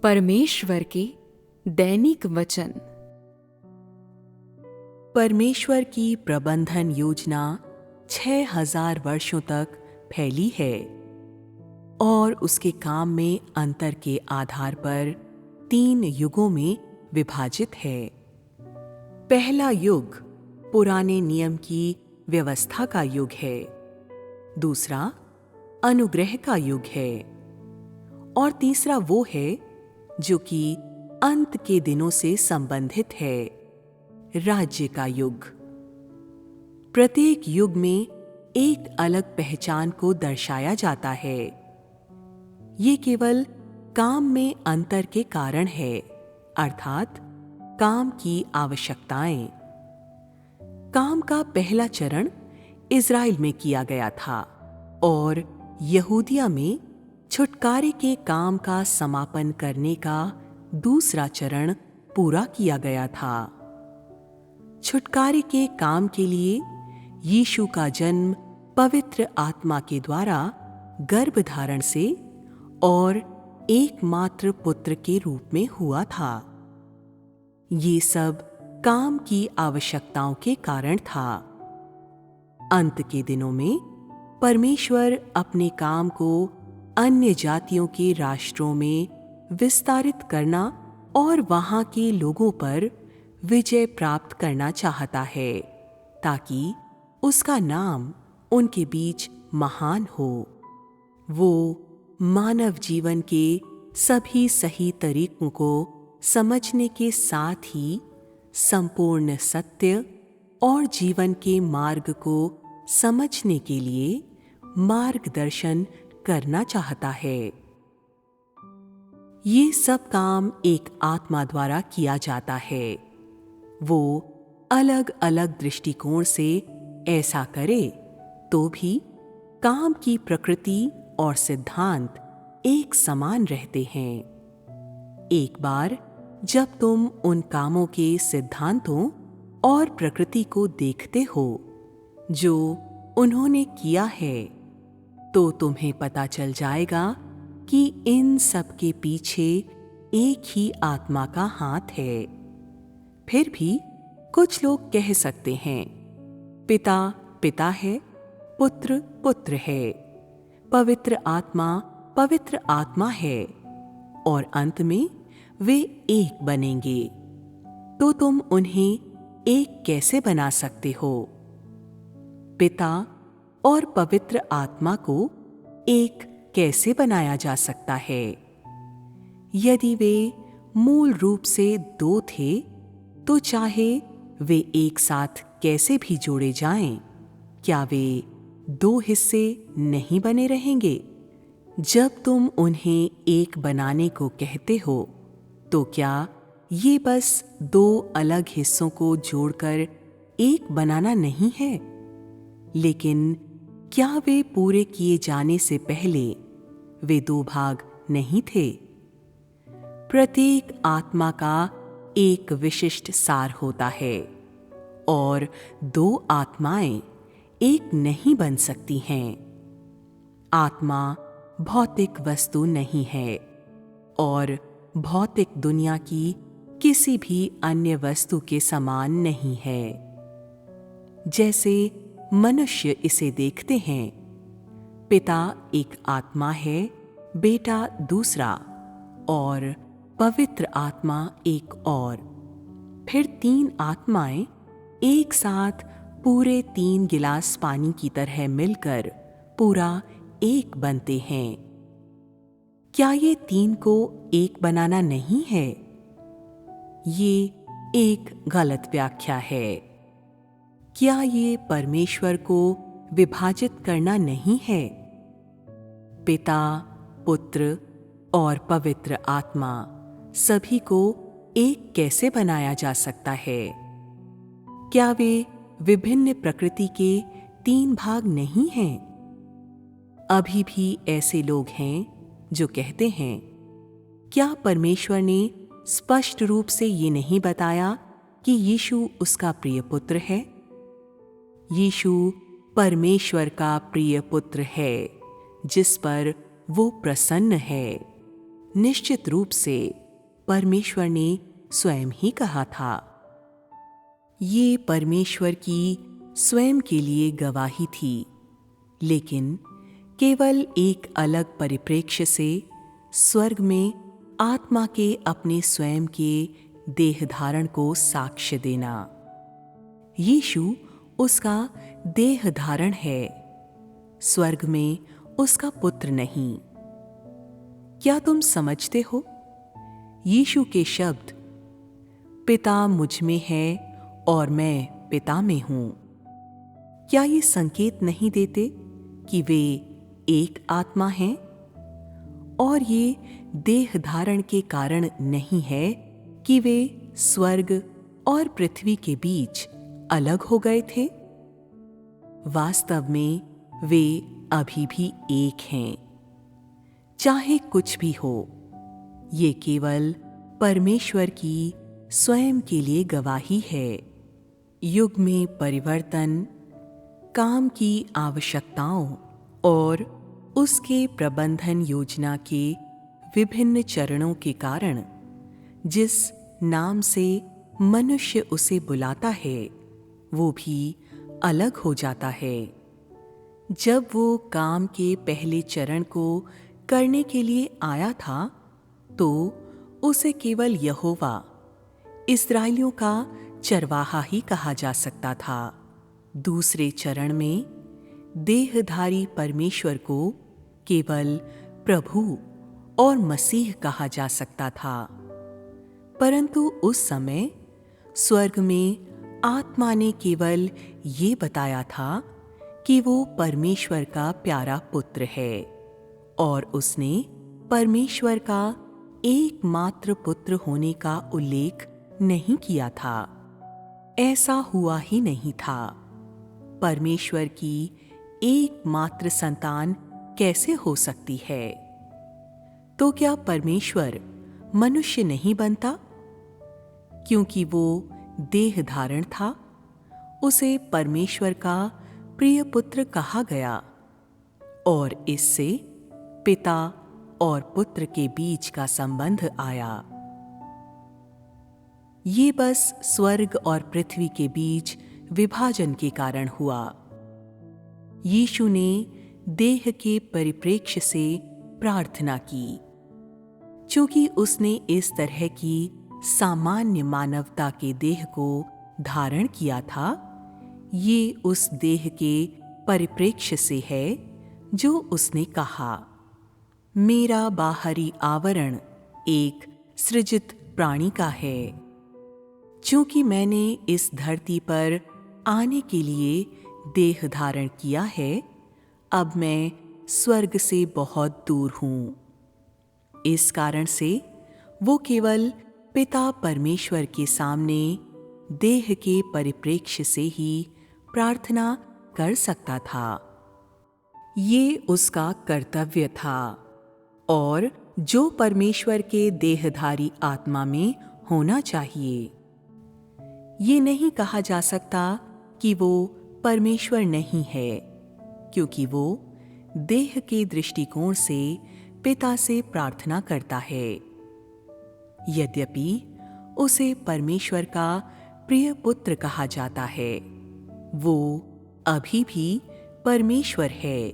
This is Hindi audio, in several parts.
परमेश्वर के दैनिक वचन। परमेश्वर की प्रबंधन योजना 6000 वर्षों तक फैली है और उसके काम में अंतर के आधार पर 3 युगों में विभाजित है। पहला युग पुराने नियम की व्यवस्था का युग है, दूसरा अनुग्रह का युग है और तीसरा वो है जो कि अंत के दिनों से संबंधित है, राज्य का युग। प्रत्येक युग में एक अलग पहचान को दर्शाया जाता है। ये केवल काम में अंतर के कारण है, अर्थात काम की आवश्यकताएं। काम का पहला चरण इज़राइल में किया गया था और यहूदिया में छुटकारे के काम का समापन करने का दूसरा चरण पूरा किया गया था। छुटकारे के काम के लिए यीशु का जन्म पवित्र आत्मा के द्वारा गर्भधारण से और एकमात्र पुत्र के रूप में हुआ था। ये सब काम की आवश्यकताओं के कारण था। अंत के दिनों में परमेश्वर अपने काम को अन्य जातियों के राष्ट्रों में विस्तारित करना और वहां के लोगों पर विजय प्राप्त करना चाहता है, ताकि उसका नाम उनके बीच महान हो। वो मानव जीवन के सभी सही तरीकों को समझने के साथ ही संपूर्ण सत्य और जीवन के मार्ग को समझने के लिए मार्गदर्शन करना चाहता है। ये सब काम एक आत्मा द्वारा किया जाता है। वो अलग अलग दृष्टिकोण से ऐसा करे तो भी काम की प्रकृति और सिद्धांत एक समान रहते हैं। एक बार जब तुम उन कामों के सिद्धांतों और प्रकृति को देखते हो जो उन्होंने किया है, तो तुम्हें पता चल जाएगा कि इन सब के पीछे एक ही आत्मा का हाथ है। फिर भी कुछ लोग कह सकते हैं, पिता पिता है, पुत्र पुत्र है, पवित्र आत्मा है और अंत में वे एक बनेंगे। तो तुम उन्हें एक कैसे बना सकते हो? पिता और पवित्र आत्मा को एक कैसे बनाया जा सकता है? यदि वे मूल रूप से 2 थे, तो चाहे वे एक साथ कैसे भी जोड़े जाएं, क्या वे 2 हिस्से नहीं बने रहेंगे? जब तुम उन्हें एक बनाने को कहते हो, तो क्या ये बस 2 अलग हिस्सों को जोड़कर एक बनाना नहीं है? लेकिन क्या वे पूरे किए जाने से पहले वे 2 भाग नहीं थे? प्रत्येक आत्मा का एक विशिष्ट सार होता है और 2 आत्माएं एक नहीं बन सकती हैं। आत्मा भौतिक वस्तु नहीं है और भौतिक दुनिया की किसी भी अन्य वस्तु के समान नहीं है। जैसे मनुष्य इसे देखते हैं, पिता एक आत्मा है, बेटा दूसरा और पवित्र आत्मा एक और। फिर 3 आत्माएं एक साथ पूरे 3 गिलास पानी की तरह मिलकर पूरा एक बनते हैं। क्या ये 3 को एक बनाना नहीं है? ये एक गलत व्याख्या है। क्या ये परमेश्वर को विभाजित करना नहीं है? पिता, पुत्र और पवित्र आत्मा सभी को एक कैसे बनाया जा सकता है? क्या वे विभिन्न प्रकृति के 3 भाग नहीं हैं? अभी भी ऐसे लोग हैं जो कहते हैं, क्या परमेश्वर ने स्पष्ट रूप से ये नहीं बताया कि यीशु उसका प्रिय पुत्र है? यीशु परमेश्वर का प्रिय पुत्र है, जिस पर वो प्रसन्न है। निश्चित रूप से परमेश्वर ने स्वयं ही कहा था। ये परमेश्वर की स्वयं के लिए गवाही थी, लेकिन केवल एक अलग परिप्रेक्ष्य से स्वर्ग में आत्मा के अपने स्वयं के देह धारण को साक्ष्य देना। यीशु उसका देह धारण है, स्वर्ग में उसका पुत्र नहीं। क्या तुम समझते हो? यीशु के शब्द पिता मुझ में है और मैं पिता में हूं, क्या ये संकेत नहीं देते कि वे एक आत्मा हैं? और ये देह धारण के कारण नहीं है कि वे स्वर्ग और पृथ्वी के बीच अलग हो गए थे। वास्तव में वे अभी भी एक हैं। चाहे कुछ भी हो, ये केवल परमेश्वर की स्वयं के लिए गवाही है। युग में परिवर्तन, काम की आवश्यकताओं और उसके प्रबंधन योजना के विभिन्न चरणों के कारण जिस नाम से मनुष्य उसे बुलाता है, वो भी अलग हो जाता है। जब वो काम के पहले चरण को करने के लिए आया था, तो उसे केवल यहोवा, इस्राएलियों का चरवाहा ही कहा जा सकता था। दूसरे चरण में देहधारी परमेश्वर को केवल प्रभु और मसीह कहा जा सकता था। परंतु उस समय स्वर्ग में आत्मा ने केवल ये बताया था कि वो परमेश्वर का प्यारा पुत्र है, और उसने परमेश्वर का एकमात्र पुत्र होने का उल्लेख नहीं किया था। ऐसा हुआ ही नहीं था। परमेश्वर की एकमात्र संतान कैसे हो सकती है? तो क्या परमेश्वर मनुष्य नहीं बनता? क्योंकि वो देह धारण था, उसे परमेश्वर का प्रिय पुत्र कहा गया, और इससे पिता और पुत्र के बीच का संबंध आया। ये बस स्वर्ग और पृथ्वी के बीच विभाजन के कारण हुआ। यीशु ने देह के परिप्रेक्ष्य से प्रार्थना की। चूंकि उसने इस तरह की सामान्य मानवता के देह को धारण किया था, ये उस देह के परिप्रेक्ष्य से है जो उसने कहा, मेरा बाहरी आवरण एक सृजित प्राणी का है। चूंकि मैंने इस धरती पर आने के लिए देह धारण किया है, अब मैं स्वर्ग से बहुत दूर हूं। इस कारण से वो केवल पिता परमेश्वर के सामने देह के परिप्रेक्ष्य से ही प्रार्थना कर सकता था। ये उसका कर्तव्य था, और जो परमेश्वर के देहधारी आत्मा में होना चाहिए। ये नहीं कहा जा सकता कि वो परमेश्वर नहीं है, क्योंकि वो देह के दृष्टिकोण से पिता से प्रार्थना करता है। यद्यपि उसे परमेश्वर का प्रिय पुत्र कहा जाता है, वो अभी भी परमेश्वर है,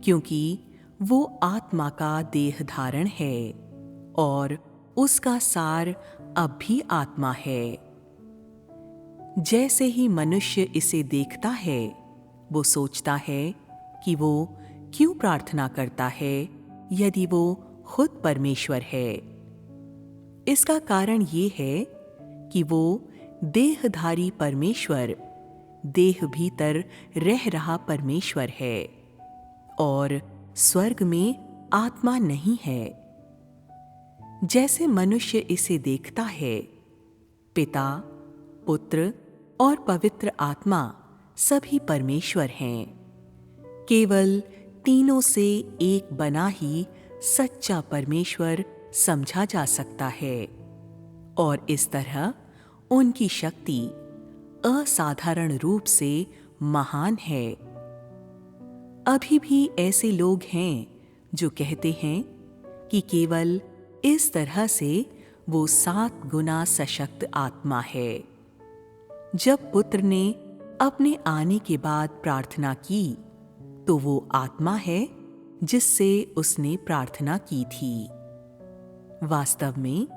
क्योंकि वो आत्मा का देह धारण है और उसका सार अब भी आत्मा है। जैसे ही मनुष्य इसे देखता है, वो सोचता है कि वो क्यों प्रार्थना करता है यदि वो खुद परमेश्वर है। इसका कारण ये है कि वो देहधारी परमेश्वर देह भीतर रह रहा परमेश्वर है और स्वर्ग में आत्मा नहीं है। जैसे मनुष्य इसे देखता है, पिता, पुत्र और पवित्र आत्मा सभी परमेश्वर हैं। केवल तीनों से एक बना ही सच्चा परमेश्वर समझा जा सकता है, और इस तरह उनकी शक्ति असाधारण रूप से महान है। अभी भी ऐसे लोग हैं जो कहते हैं कि केवल इस तरह से वो 7 गुना सशक्त आत्मा है। जब पुत्र ने अपने आने के बाद प्रार्थना की, तो वो आत्मा है जिससे उसने प्रार्थना की थी। वास्तव में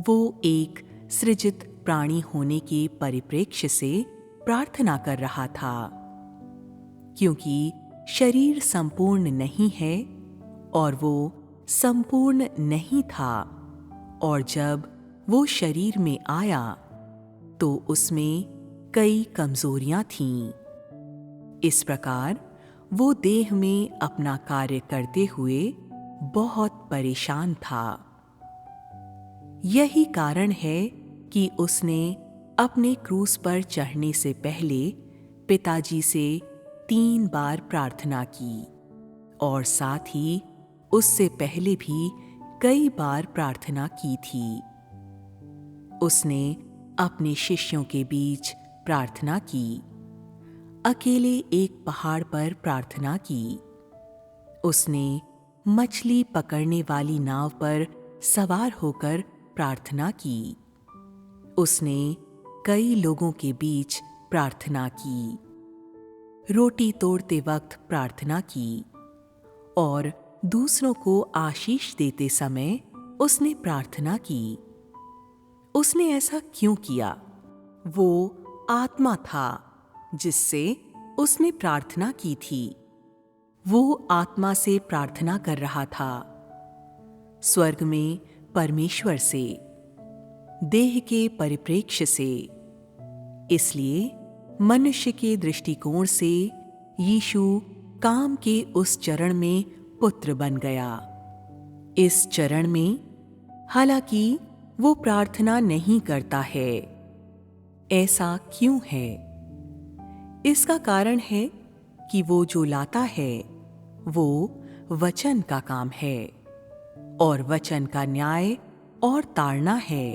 वो एक सृजित प्राणी होने के परिप्रेक्ष्य से प्रार्थना कर रहा था, क्योंकि शरीर संपूर्ण नहीं है और वो संपूर्ण नहीं था, और जब वो शरीर में आया तो उसमें कई कमजोरियां थीं। इस प्रकार वो देह में अपना कार्य करते हुए बहुत परेशान था। यही कारण है कि उसने अपने क्रूस पर चढ़ने से पहले पिताजी से 3 बार प्रार्थना की, और साथ ही उससे पहले भी कई बार प्रार्थना की थी। उसने अपने शिष्यों के बीच प्रार्थना की, अकेले एक पहाड़ पर प्रार्थना की। उसने मछली पकड़ने वाली नाव पर सवार होकर प्रार्थना की। उसने कई लोगों के बीच प्रार्थना की, रोटी तोड़ते वक्त प्रार्थना की, और दूसरों को आशीष देते समय उसने प्रार्थना की। उसने ऐसा क्यों किया? वो आत्मा था जिससे उसने प्रार्थना की थी। वो आत्मा से प्रार्थना कर रहा था, स्वर्ग में परमेश्वर से, देह के परिप्रेक्ष्य से। इसलिए मनुष्य के दृष्टिकोण से यीशु काम के उस चरण में पुत्र बन गया। इस चरण में हालांकि वो प्रार्थना नहीं करता है। ऐसा क्यों है? इसका कारण है कि वो जो लाता है वो वचन का काम है, और वचन का न्याय और ताड़ना है।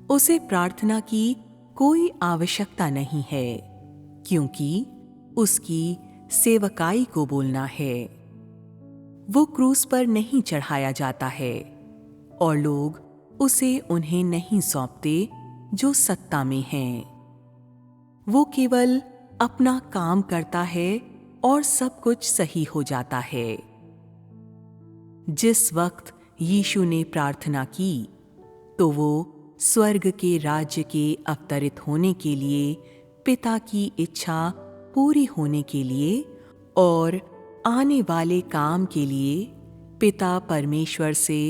उसे प्रार्थना की कोई आवश्यकता नहीं है, क्योंकि उसकी सेवकाई को बोलना है। वो क्रूस पर नहीं चढ़ाया जाता है, और लोग उसे उन्हें नहीं सौंपते जो सत्ता में हैं। वो केवल अपना काम करता है और सब कुछ सही हो जाता है। जिस वक्त यीशु ने प्रार्थना की, तो वो स्वर्ग के राज्य के अवतरित होने के लिए, पिता की इच्छा पूरी होने के लिए और आने वाले काम के लिए पिता परमेश्वर से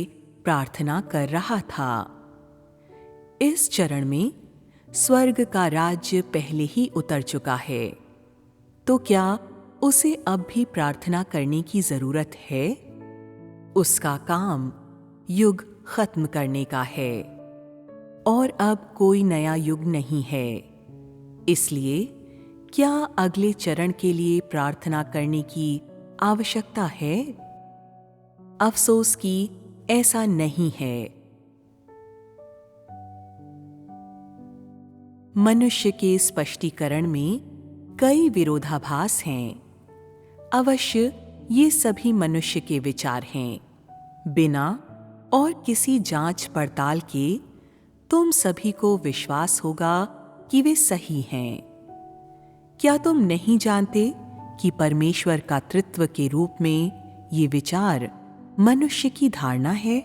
प्रार्थना कर रहा था। इस चरण में स्वर्ग का राज्य पहले ही उतर चुका है, तो क्या उसे अब भी प्रार्थना करने की जरूरत है? उसका काम युग खत्म करने का है, और अब कोई नया युग नहीं है। इसलिए क्या अगले चरण के लिए प्रार्थना करने की आवश्यकता है? अफसोस कि ऐसा नहीं है। मनुष्य के स्पष्टीकरण में कई विरोधाभास हैं। अवश्य ये सभी मनुष्य के विचार हैं। बिना और किसी जांच पड़ताल के तुम सभी को विश्वास होगा कि वे सही हैं। क्या तुम नहीं जानते कि परमेश्वर का तृत्व के रूप में ये विचार मनुष्य की धारणा है?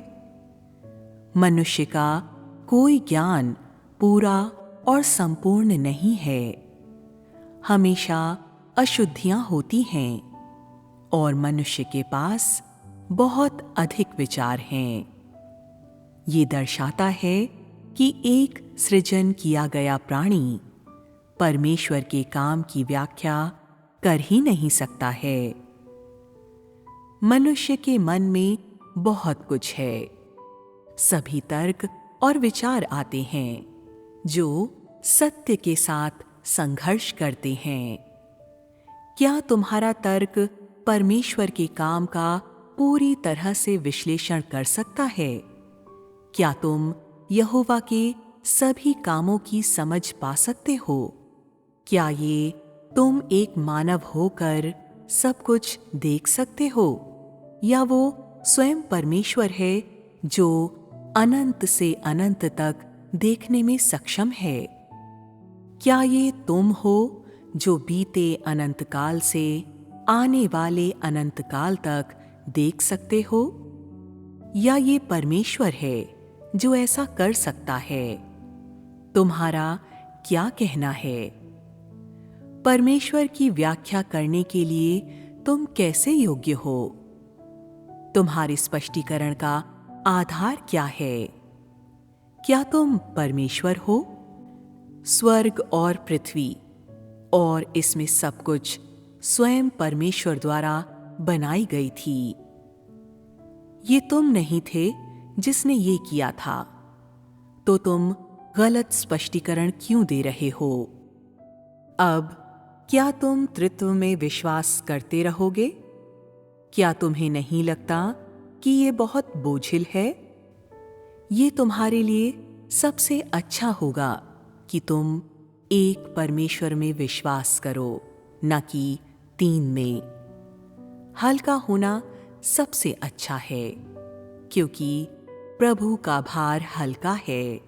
मनुष्य का कोई ज्ञान पूरा और संपूर्ण नहीं है। हमेशा अशुद्धियां होती हैं, और मनुष्य के पास बहुत अधिक विचार हैं। ये दर्शाता है कि एक सृजन किया गया प्राणी परमेश्वर के काम की व्याख्या कर ही नहीं सकता है। मनुष्य के मन में बहुत कुछ है। सभी तर्क और विचार आते हैं जो सत्य के साथ संघर्ष करते हैं। क्या तुम्हारा तर्क परमेश्वर के काम का पूरी तरह से विश्लेषण कर सकता है? क्या तुम यहोवा के सभी कामों की समझ पा सकते हो? क्या ये तुम एक मानव होकर सब कुछ देख सकते हो, या वो स्वयं परमेश्वर है जो अनंत से अनंत तक देखने में सक्षम है। क्या ये तुम हो जो बीते अनंत काल से आने वाले अनंत काल तक देख सकते हो? या ये परमेश्वर है जो ऐसा कर सकता है? तुम्हारा क्या कहना है? परमेश्वर की व्याख्या करने के लिए तुम कैसे योग्य हो? तुम्हारे स्पष्टीकरण का आधार क्या है? क्या तुम परमेश्वर हो? स्वर्ग और पृथ्वी और इसमें सब कुछ स्वयं परमेश्वर द्वारा बनाई गई थी। ये तुम नहीं थे जिसने ये किया था, तो तुम गलत स्पष्टीकरण क्यों दे रहे हो? अब क्या तुम त्रित्व में विश्वास करते रहोगे? क्या तुम्हें नहीं लगता कि ये बहुत बोझिल है? ये तुम्हारे लिए सबसे अच्छा होगा कि तुम एक परमेश्वर में विश्वास करो, न कि 3 में। हल्का होना सबसे अच्छा है, क्योंकि प्रभु का भार हल्का है।